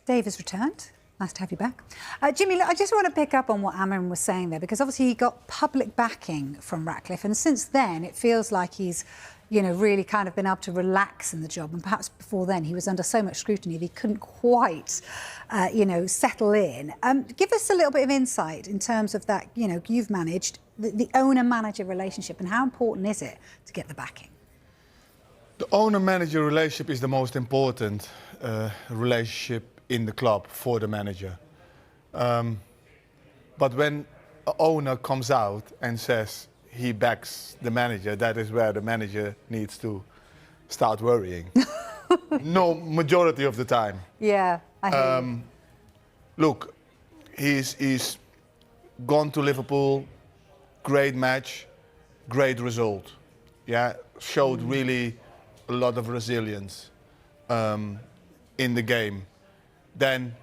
Dave has returned. Nice to have you back. Jimmy, look, I just want to pick up on what Amorim was saying there, because obviously he got public backing from Ratcliffe, and since then it feels like he's, you know, really kind of been able to relax in the job. And perhaps before then he was under so much scrutiny that he couldn't quite, you know, settle in. Give us a little bit of insight in terms of that, you know, you've managed the owner-manager relationship, and how important is it to get the backing? The owner-manager relationship is the most important relationship in the club for the manager. But when an owner comes out and says he backs the manager, that is where the manager needs to start worrying. No, majority of the time. Yeah, I hear you. Look, he's gone to Liverpool, great match, great result. Yeah, showed really a lot of resilience in the game. Then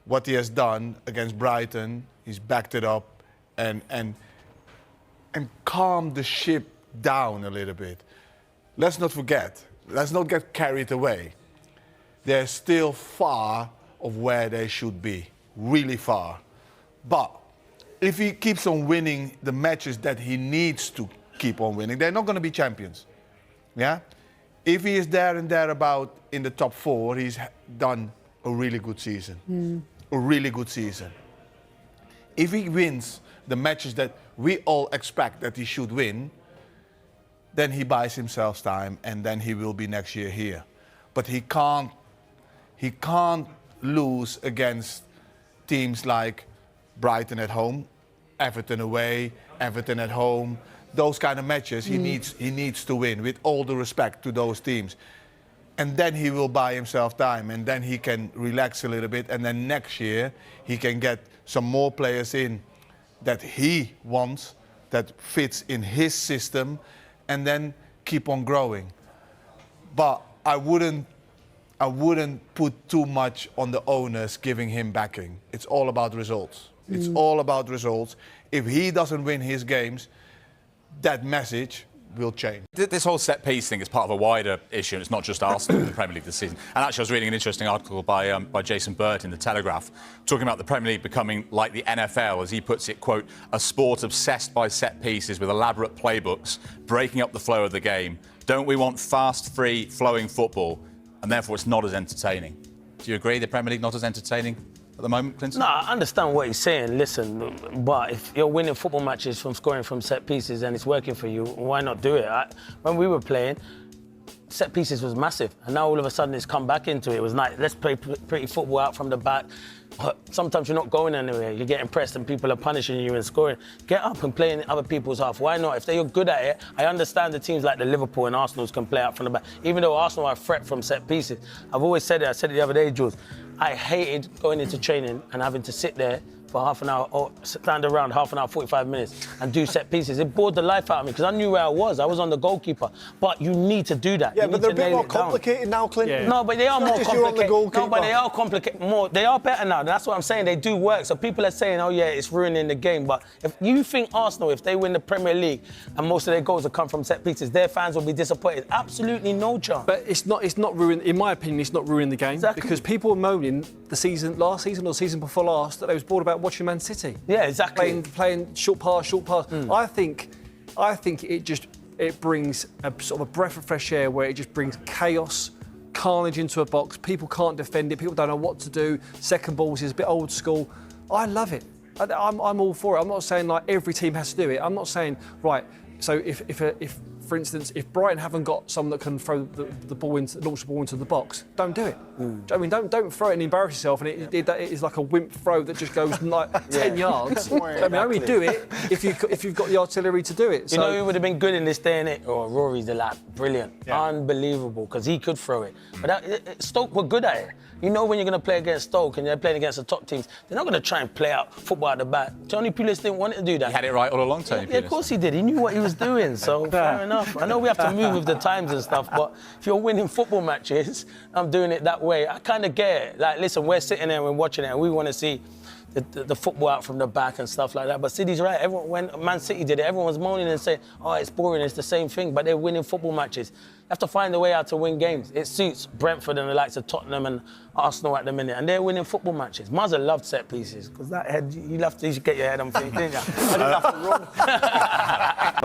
what he has done against Brighton, he's backed it up and calmed the ship down a little bit. Let's not forget, let's not get carried away. They're still far of where they should be, really far. But if he keeps on winning the matches that he needs to keep on winning, they're not going to be champions. Yeah? If he is there and thereabout in the top 4, he's done a really good season. A really good season. If he wins the matches that we all expect that he should win, then he buys himself time, and then he will be next year here. But he can't lose against teams like Brighton at home, Everton away, Everton at home. Those kind of matches he needs to win, with all the respect to those teams. And then he will buy himself time, and then he can relax a little bit, and then next year he can get some more players in that he wants, that fits in his system, and then keep on growing. But I wouldn't put too much on the owners giving him backing. It's all about results. It's all about results. If he doesn't win his games, that message will change. This whole set-piece thing is part of a wider issue, and it's not just Arsenal in the Premier League this season. And actually, I was reading an interesting article by Jason Burt in The Telegraph, talking about the Premier League becoming like the NFL, as he puts it, quote, a sport obsessed by set-pieces with elaborate playbooks, breaking up the flow of the game. Don't we want fast, free, flowing football? And therefore, it's not as entertaining. Do you agree the Premier League not as entertaining at the moment, Clinton? No, I understand what he's saying, listen, but if you're winning football matches from scoring from set pieces and it's working for you, why not do it? When we were playing, set pieces was massive, and now all of a sudden it's come back into it. It was like, let's play pretty football out from the back. But sometimes you're not going anywhere. You're getting pressed and people are punishing you and scoring. Get up and play in other people's half. Why not? If they're good at it, I understand the teams like the Liverpool and Arsenal can play out from the back. Even though Arsenal are a threat from set pieces. I've always said it. I said it the other day, Jules. I hated going into training and having to sit there for half an hour or stand around half an hour, 45 minutes and do set pieces. It bored the life out of me because I knew where I was. I was on the goalkeeper. But you need to do that. Yeah, but they're a bit more complicated now, Clinton. Yeah. No, but they are more complicated. No, but they are complicated more. They are better now. That's what I'm saying. They do work. So people are saying, oh yeah, it's ruining the game. But if you think Arsenal, if they win the Premier League and most of their goals will come from set pieces, their fans will be disappointed. Absolutely no chance. But it's not ruined. In my opinion, it's not ruining the game. Exactly. Because people were moaning last season or the season before last that they was bored about watching Man City. Yeah, exactly. Playing short pass. I think it brings a sort of a breath of fresh air where it just brings chaos, carnage into a box. People can't defend it. People don't know what to do. Second balls is a bit old school. I love it. I'm all for it. I'm not saying like every team has to do it. I'm not saying right. So if for instance, if Brighton haven't got someone that can throw the ball into, launch the ball into the box, don't do it. Do you know what I mean, don't throw it and embarrass yourself, and it is like a wimp throw that just goes like 10 yards. I mean, only do it if you've got the artillery to do it. You know who would have been good in this day and age? Oh, Rory's the lad, brilliant, unbelievable, because he could throw it. But Stoke were good at it. You know when you're going to play against Stoke and they're playing against the top teams, they're not going to try and play out football at the back. Tony Pulis didn't want to do that. He had it right all along, Tony Pulis. Yeah, of course he did. He knew what he was doing, so fair enough. I know we have to move with the times and stuff, but if you're winning football matches, I'm doing it that way. I kind of get it. Like, listen, we're sitting there and we're watching it and we want to see the football out from the back and stuff like that. But City's right. Everyone, when Man City did it, everyone was moaning and saying, oh, it's boring, it's the same thing. But they're winning football matches. You have to find a way out to win games. It suits Brentford and the likes of Tottenham and Arsenal at the minute. And they're winning football matches. Mazza loved set pieces because that head, you get your head on things, didn't you? I didn't have to run.